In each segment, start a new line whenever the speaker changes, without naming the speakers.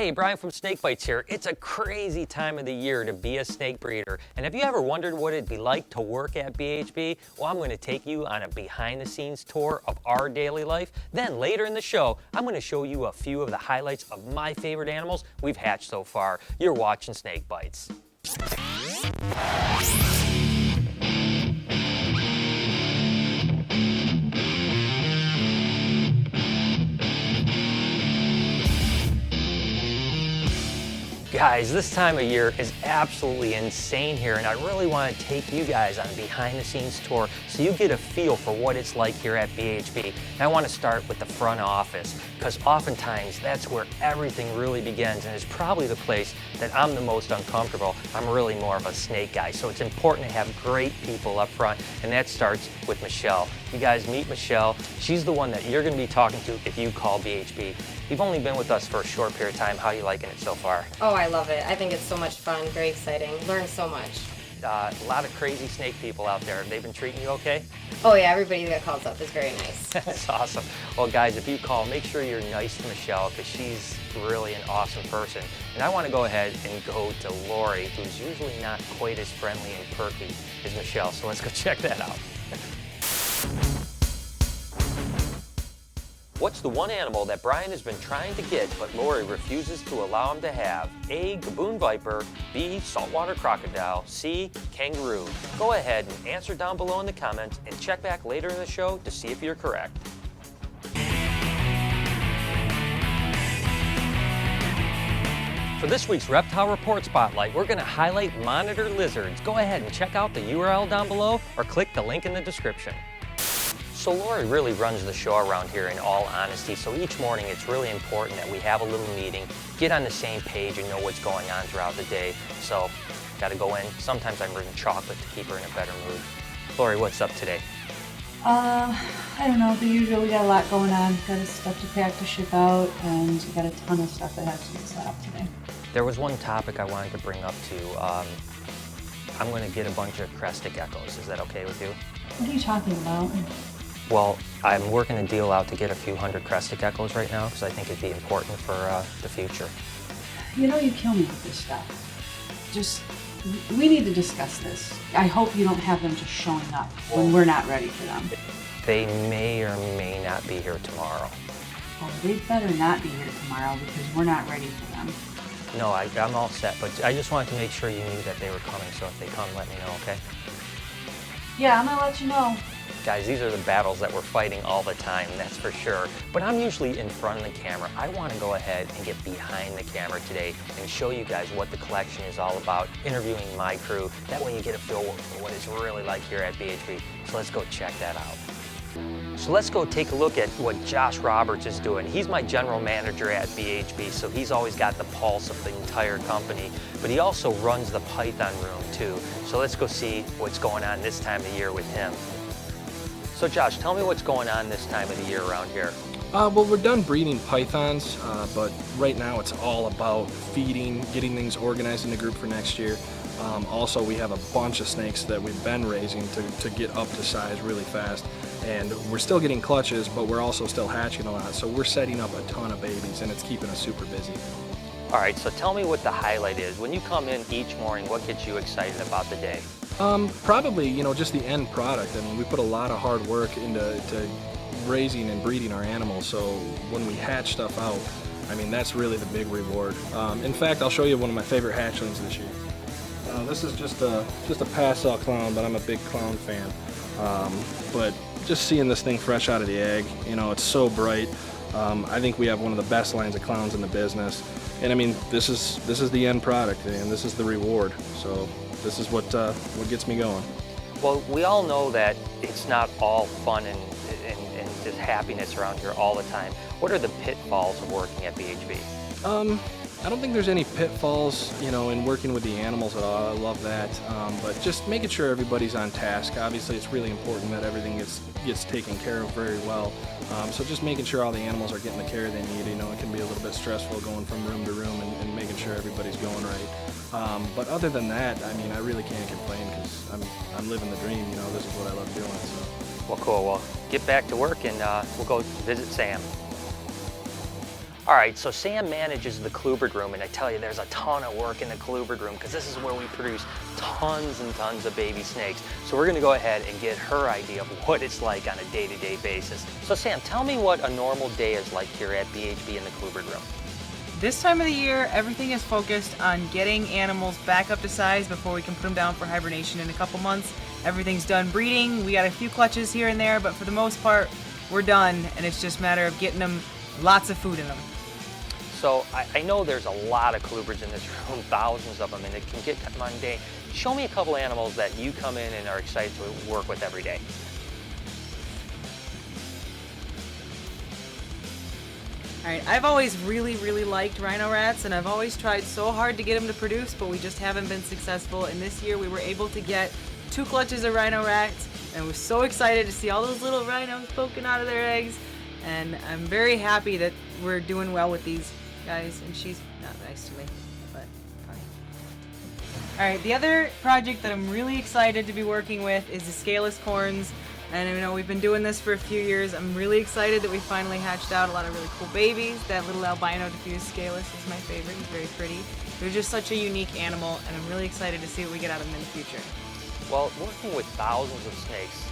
Hey, Brian from SnakeBytes here. It's a crazy time of the year to be a snake breeder. And have you ever wondered what it'd be like to work at BHB? Well, I'm going to take you on a behind-the-scenes tour of our daily life. Then later in the show, I'm going to show you a few of the highlights of my favorite animals we've hatched so far. You're watching SnakeBytes. Guys, this time of year is absolutely insane here, and I really want to take you guys on a behind-the-scenes tour so you get a feel for what it's like here at BHB. And I want to start with the front office, because oftentimes that's where everything really begins, and it's probably the place that I'm the most uncomfortable. I'm really more of a snake guy, so it's important to have great people up front, and that starts with Michelle. You guys meet Michelle. She's the one that you're going to be talking to if you call BHB. You've only been with us for a short period of time. How are you liking it so far?
Oh, I love it. I think it's so much fun, very exciting. Learn so much.
A lot of crazy snake people out there. Have they been treating you okay?
Oh yeah, everybody that calls up is very nice.
That's awesome. Well guys, if you call, make sure you're nice to Michelle because she's really an awesome person. And I want to go ahead and go to Lori, who's usually not quite as friendly and perky as Michelle. So let's go check that out. What's the one animal that Brian has been trying to get but Lori refuses to allow him to have? A, gaboon viper, B, saltwater crocodile, C, kangaroo. Go ahead and answer down below in the comments and check back later in the show to see if you're correct. For this week's Reptile Report Spotlight, we're going to highlight monitor lizards. Go ahead and check out the URL down below or click the link in the description. So Lori really runs the show around here in all honesty, so each morning it's really important that we have a little meeting, get on the same page and know what's going on throughout the day. So, gotta go in. Sometimes I'm bringing chocolate to keep her in a better mood. Lori, what's up today?
I don't know, the usual. We got a lot going on. Got stuff to pack to ship out, and we got a ton of stuff that has to be set up today.
There was one topic I wanted to bring up to. I'm gonna get a bunch of crested geckos. Is that okay with you?
What are you talking about?
Well, I'm working a deal out to get a few hundred crested geckos right now because I think it'd be important for the future.
You know, you kill me with this stuff. We need to discuss this. I hope you don't have them just showing up when we're not ready for them.
They may or may not be here tomorrow.
Well, they better not be here tomorrow because we're not ready for them.
No, I'm all set, but I just wanted to make sure you knew that they were coming, so if they come, let me know, okay?
Yeah, I'm gonna let you know.
Guys, these are the battles that we're fighting all the time, that's for sure. But I'm usually in front of the camera. I want to go ahead and get behind the camera today and show you guys what the collection is all about, interviewing my crew. That way you get a feel for what it's really like here at BHB. So let's go check that out. So let's go take a look at what Josh Roberts is doing. He's my general manager at BHB, so he's always got the pulse of the entire company, but he also runs the Python room too. So let's go see what's going on this time of year with him. So Josh, tell me what's going on this time of the year around here.
Well, we're done breeding pythons, but right now it's all about feeding, getting things organized in the group for next year. Also, we have a bunch of snakes that we've been raising to get up to size really fast. And we're still getting clutches, but we're also still hatching a lot. So we're setting up a ton of babies, and it's keeping us super busy.
All right, so tell me what the highlight is. When you come in each morning, what gets you excited about the day?
Probably, you know, just the end product. I mean, we put a lot of hard work into raising and breeding our animals, so when we hatch stuff out, I mean, that's really the big reward. In fact, I'll show you one of my favorite hatchlings this year. This is just a pastel clown, but I'm a big clown fan. But just seeing this thing fresh out of the egg, you know, it's so bright. I think we have one of the best lines of clowns in the business. And I mean, this is the end product, and this is the reward. So this is what gets me going.
Well, we all know that it's not all fun and just happiness around here all the time. What are the pitfalls of working at BHB?
I don't think there's any pitfalls, you know, in working with the animals at all. I love that, but just making sure everybody's on task. Obviously, it's really important that everything gets taken care of very well. So just making sure all the animals are getting the care they need. You know, it can be a little bit stressful going from room to room and making sure everybody's going right. But other than that, I mean, I really can't complain because I'm living the dream. You know, this is what I love doing. So.
Well, cool. Well, get back to work and we'll go visit Sam. All right, so Sam manages the Kluberg room, and I tell you, there's a ton of work in the Kluberg room because this is where we produce tons and tons of baby snakes. So we're gonna go ahead and get her idea of what it's like on a day-to-day basis. So Sam, tell me what a normal day is like here at BHB in the Kluberg room.
This time of the year, everything is focused on getting animals back up to size before we can put them down for hibernation in a couple months. Everything's done breeding. We got a few clutches here and there, but for the most part, we're done, and it's just a matter of getting them lots of food in them.
So I know there's a lot of Klubergs in this room, thousands of them, and it can get mundane. Show me a couple animals that you come in and are excited to work with every day.
All right, I've always really liked Rhino Rats, and I've always tried so hard to get them to produce, but we just haven't been successful. And this year we were able to get 2 clutches of Rhino Rats, and we're so excited to see all those little rhinos poking out of their eggs. And I'm very happy that we're doing well with these guys, and she's not nice to me, but fine. All right, the other project that I'm really excited to be working with is the Scaleless Corns. And you know, we've been doing this for a few years. I'm really excited that we finally hatched out a lot of really cool babies. That little albino diffused Scaleless is my favorite. He's very pretty. They're just such a unique animal, and I'm really excited to see what we get out of them in the future.
Well, working with thousands of snakes,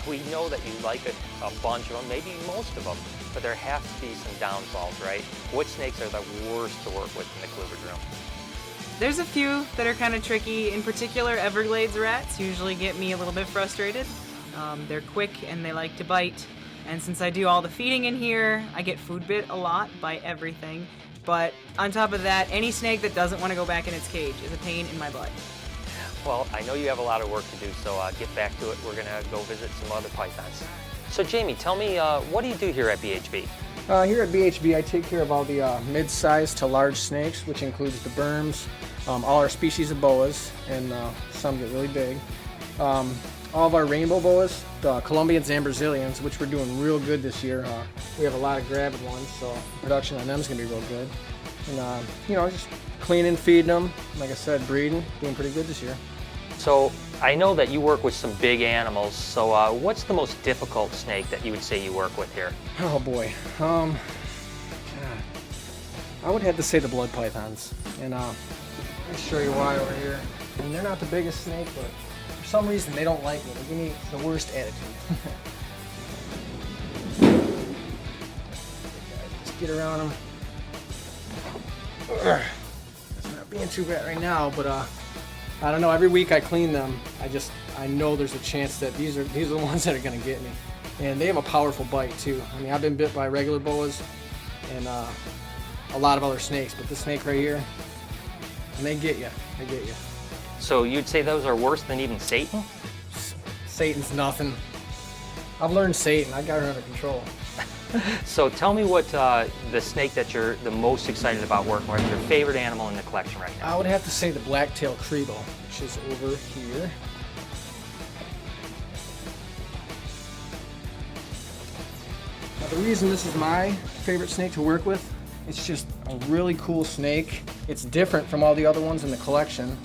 we know that you like a bunch of them, maybe most of them, but there have to be some downfalls, right? What snakes are the worst to work with in the Kluberg room?
There's a few that are kind of tricky. In particular, Everglades rats usually get me a little bit frustrated. They're quick and they like to bite. And since I do all the feeding in here, I get food bit a lot by everything. But on top of that, any snake that doesn't want to go back in its cage is a pain in my butt.
Well, I know you have a lot of work to do, so get back to it. We're gonna go visit some other pythons. So Jamie, tell me, what do you do here at BHB?
Here at BHB, I take care of all the mid-sized to large snakes, which includes the berms, all our species of boas, and some get really big. All of our rainbow boas, the Colombians and Brazilians, which we're doing real good this year. We have a lot of gravid ones, so production on them is going to be real good. And, you know, just cleaning, feeding them, like I said, breeding, doing pretty good this year.
So I know that you work with some big animals, so what's the most difficult snake that you would say you work with here?
Oh boy, God. I would have to say the blood pythons. And let me show you why over here. I mean, they're not the biggest snake, but for some reason they don't like me. They give me the worst attitude. Just get around them. It's not being too bad right now, but I don't know. Every week I clean them. I know there's a chance that these are the ones that are gonna get me. And they have a powerful bite too. I mean, I've been bit by regular boas and a lot of other snakes, but this snake right here, and they get you. They get you.
So you'd say those are worse than even Satan?
Satan's nothing. I've learned Satan. I got her under control.
So tell me what the snake that you're the most excited about working with, your favorite animal in the collection right now.
I would have to say the black-tailed Creeble, which is over here. Now, the reason this is my favorite snake to work with, it's just a really cool snake. It's different from all the other ones in the collection,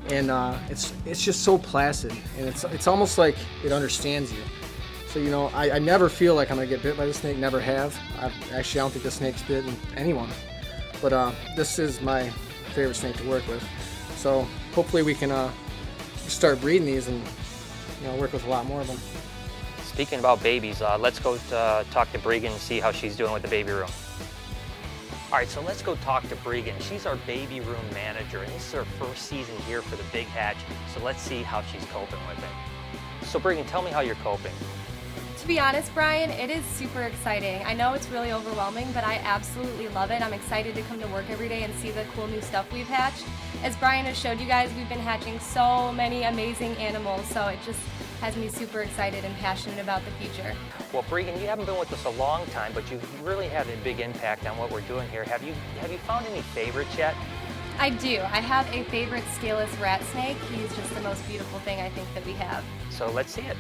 and it's just so placid, and it's almost like it understands you. So, you know, I never feel like I'm gonna get bit by the snake, never have. I don't think the snake's bitten anyone. But this is my favorite snake to work with. So hopefully we can start breeding these and, you know, work with a lot more of them.
Speaking about babies, let's go talk to Bregan and see how she's doing with the baby room. All right, so let's go talk to Bregan. She's our baby room manager, and this is her first season here for the big hatch, so let's see how she's coping with it. So Bregan, tell me how you're coping.
To be honest, Brian, it is super exciting. I know it's really overwhelming, but I absolutely love it. I'm excited to come to work every day and see the cool new stuff we've hatched. As Brian has showed you guys, we've been hatching so many amazing animals, so it just has me super excited and passionate about the future.
Well, Bregan, you haven't been with us a long time, but you've really had a big impact on what we're doing here. Have you found any favorites yet?
I do. I have a favorite scaleless rat snake. He's just the most beautiful thing I think that we have.
So let's see it.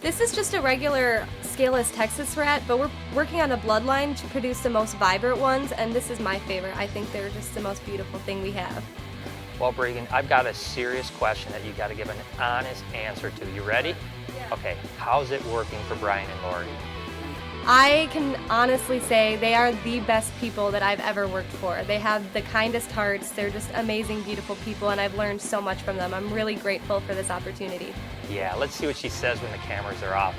This is just a regular scaleless Texas rat, but we're working on a bloodline to produce the most vibrant ones, and this is my favorite. I think they're just the most beautiful thing we have.
Well, Bregan, I've got a serious question that you got to give an honest answer to. You ready?
Yeah.
Okay, how's it working for Brian and Lori?
I can honestly say they are the best people that I've ever worked for. They have the kindest hearts. They're just amazing, beautiful people, and I've learned so much from them. I'm really grateful for this opportunity.
Yeah, let's see what she says when the cameras are off.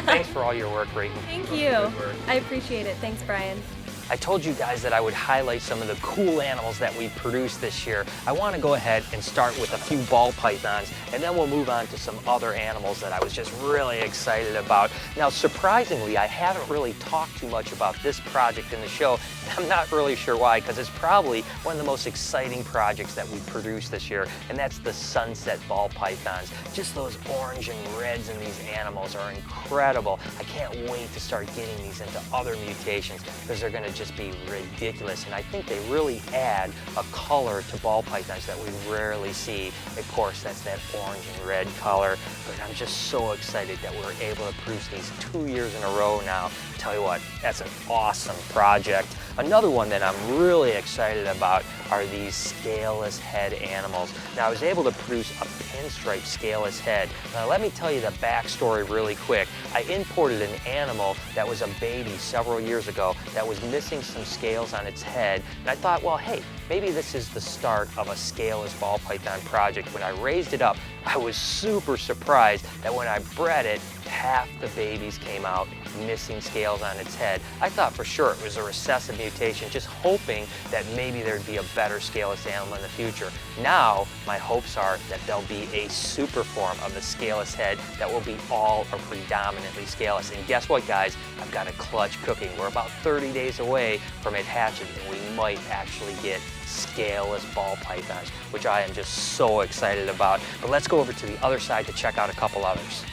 Thanks for all your work, Rayton.
Thank you. I appreciate it. Thanks, Brian.
I told you guys that I would highlight some of the cool animals that we produced this year. I want to go ahead and start with a few ball pythons, and then we'll move on to some other animals that I was just really excited about. Now, surprisingly, I haven't really talked too much about this project in the show. I'm not really sure why, because it's probably one of the most exciting projects that we produced this year, and that's the sunset ball pythons. Just those orange and reds in these animals are incredible. I can't wait to start getting these into other mutations, because they're going to just be ridiculous, and I think they really add a color to ball pythons that we rarely see. Of course, that's that orange and red color, but I'm just so excited that we're able to produce these 2 years in a row now. Tell you what, that's an awesome project. Another one that I'm really excited about are these scaleless head animals. Now, I was able to produce a pinstripe scaleless head. Now, let me tell you the backstory really quick. I imported an animal that was a baby several years ago that was missing some scales on its head, and I thought, well, hey, maybe this is the start of a scaleless ball python project. When I raised it up, I was super surprised that when I bred it, half the babies came out missing scales on its head. I thought for sure it was a recessive mutation, just hoping that maybe there'd be a better scaleless animal in the future. Now, my hopes are that there'll be a super form of the scaleless head that will be all or predominantly scaleless. And guess what, guys? I've got a clutch cooking. We're about 30 days away from it hatching, and we might actually get scaleless ball pythons, which I am just so excited about. But let's go over to the other side to check out a couple others.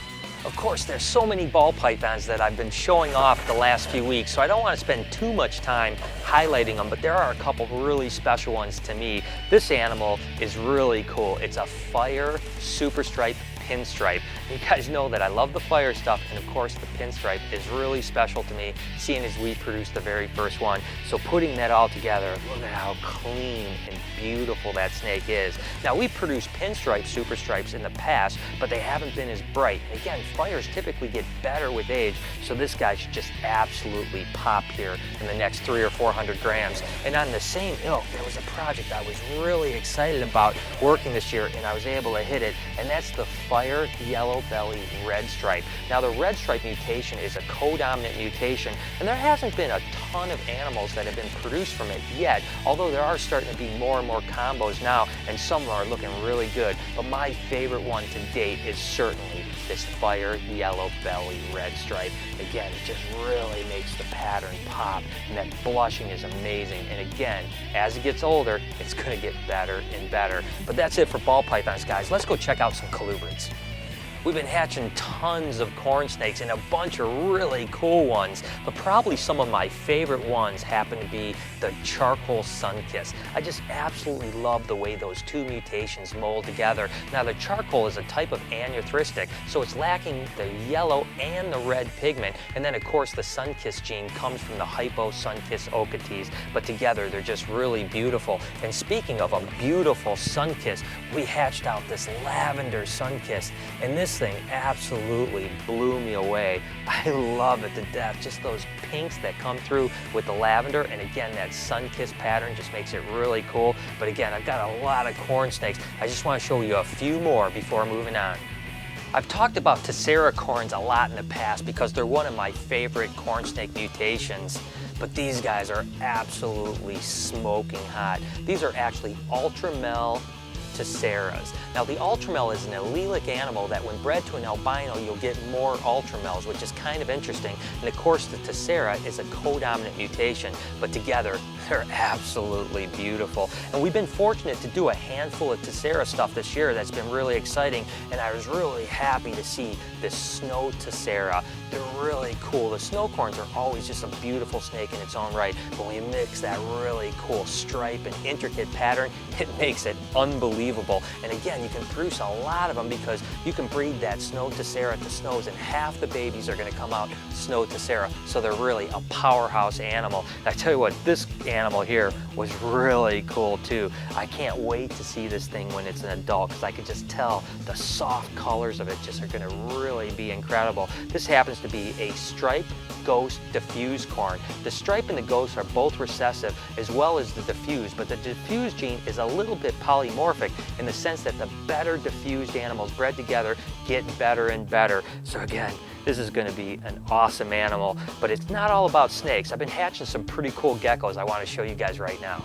Of course, there's so many ball pythons that I've been showing off the last few weeks, so I don't want to spend too much time highlighting them, but there are a couple really special ones to me. This animal is really cool. It's a fire super stripe pinstripe. You guys know that I love the fire stuff, and of course the pinstripe is really special to me, seeing as we produced the very first one. So putting that all together, look at how clean and beautiful that snake is. Now, we've produced pinstripe super stripes in the past, but they haven't been as bright. Again, fires typically get better with age, so this guy should just absolutely pop here in the next 300 or 400 grams. And on the same ilk, there was a project I was really excited about working this year, and I was able to hit it, and that's the fire yellow belly red stripe. Now, the red stripe mutation is a co-dominant mutation, and there hasn't been a ton of animals that have been produced from it yet, although there are starting to be more and more combos now, and some are looking really good. But my favorite one to date is certainly this fire yellow belly red stripe. Again, it just really makes the pattern pop, and that blushing is amazing. And again, as it gets older, it's going to get better and better. But that's it for ball pythons, guys. Let's go check out some colubrids. We've been hatching tons of corn snakes and a bunch of really cool ones, but probably some of my favorite ones happen to be the charcoal sun-kiss. I just absolutely love the way those two mutations mold together. Now, the charcoal is a type of anuthristic, so it's lacking the yellow and the red pigment, and then of course the sun-kiss gene comes from the hypo sun-kiss ocates, but together they're just really beautiful. And speaking of a beautiful sun-kiss, we hatched out this lavender sun-kiss, and this thing absolutely blew me away. I love it to death. Just those pinks that come through with the lavender, and again, that sun-kiss pattern just makes it really cool. But again, I've got a lot of corn snakes. I just want to show you a few more before moving on. I've talked about Tessera corns a lot in the past because they're one of my favorite corn snake mutations, but these guys are absolutely smoking hot. These are actually ultramel Tesseras. Now, the ultramel is an allelic animal that when bred to an albino, you'll get more ultramels, which is kind of interesting. And of course, the Tessera is a co-dominant mutation, but together, they're absolutely beautiful. And we've been fortunate to do a handful of Tessera stuff this year that's been really exciting, and I was really happy to see this snow Tessera. They're really cool. The snow corns are always just a beautiful snake in its own right, but when we mix that really cool stripe and intricate pattern, it makes it unbelievable. And again, you can produce a lot of them because you can breed that snow Tessera to snows, and half the babies are going to come out snow Tessera, so they're really a powerhouse animal. And I tell you what, this animal here was really cool too. I can't wait to see this thing when it's an adult, because I can just tell the soft colors of it just are going to really be incredible. This happens to be a striped ghost diffuse corn. The stripe and the ghost are both recessive as well as the diffuse, but the diffuse gene is a little bit polymorphic in the sense that the better diffused animals bred together get better and better. So again, this is going to be an awesome animal, but it's not all about snakes. I've been hatching some pretty cool geckos I want to show you guys right now.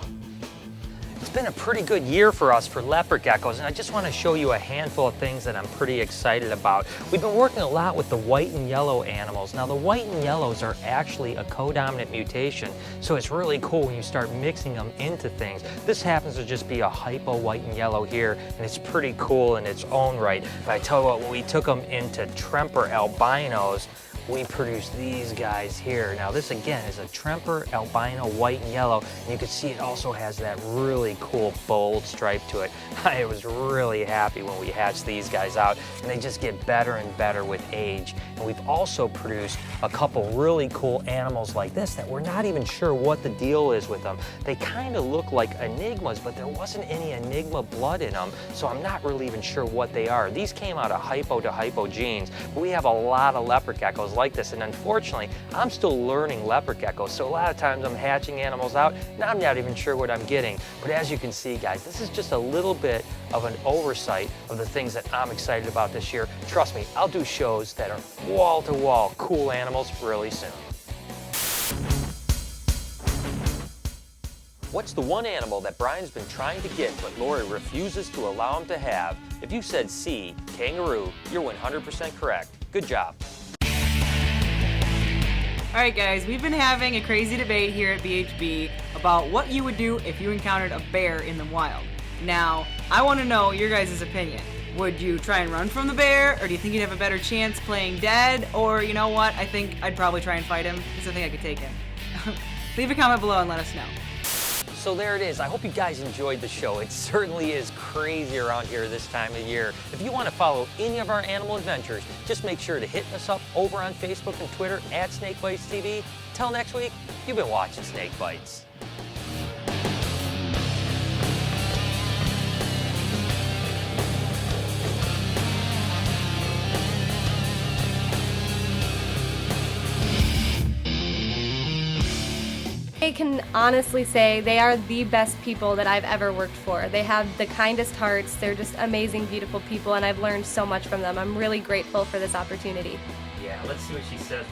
It's been a pretty good year for us for leopard geckos, and I just want to show you a handful of things that I'm pretty excited about. We've been working a lot with the white and yellow animals. Now the white and yellows are actually a codominant mutation, so it's really cool when you start mixing them into things. This happens to just be a hypo white and yellow here, and it's pretty cool in its own right. But I tell you what, when we took them into Tremper Albinos, we produced these guys here. Now this again is a Tremper Albino white and yellow, and you can see it also has that really cool bold stripe to it. I was really happy when we hatched these guys out, and they just get better and better with age. And we've also produced a couple really cool animals like this that we're not even sure what the deal is with them. They kind of look like enigmas, but there wasn't any enigma blood in them, so I'm not really even sure what they are. These came out of hypo to hypo genes, but we have a lot of leopard geckos like this, and unfortunately I'm still learning leopard geckos, so a lot of times I'm hatching animals out and I'm not even sure what I'm getting. But as you can see, guys, this is just a little bit of an oversight of the things that I'm excited about this year. Trust me, I'll do shows that are wall-to-wall cool animals really soon. What's the one animal that Brian's been trying to get but Lori refuses to allow him to have? If you said C, kangaroo, you're 100% correct. Good job.
Alright guys, we've been having a crazy debate here at BHB about what you would do if you encountered a bear in the wild. Now, I want to know your guys' opinion. Would you try and run from the bear, or do you think you'd have a better chance playing dead? Or, you know what, I think I'd probably try and fight him, because I think I could take him. Leave a comment below and let us know.
So there it is. I hope you guys enjoyed the show. It certainly is crazy around here this time of year. If you want to follow any of our animal adventures, just make sure to hit us up over on Facebook and Twitter at SnakeBytesTV. Till next week, you've been watching Snake Bites.
I can honestly say they are the best people that I've ever worked for. They have the kindest hearts, they're just amazing, beautiful people, and I've learned so much from them. I'm really grateful for this opportunity.
Yeah, let's see what she says.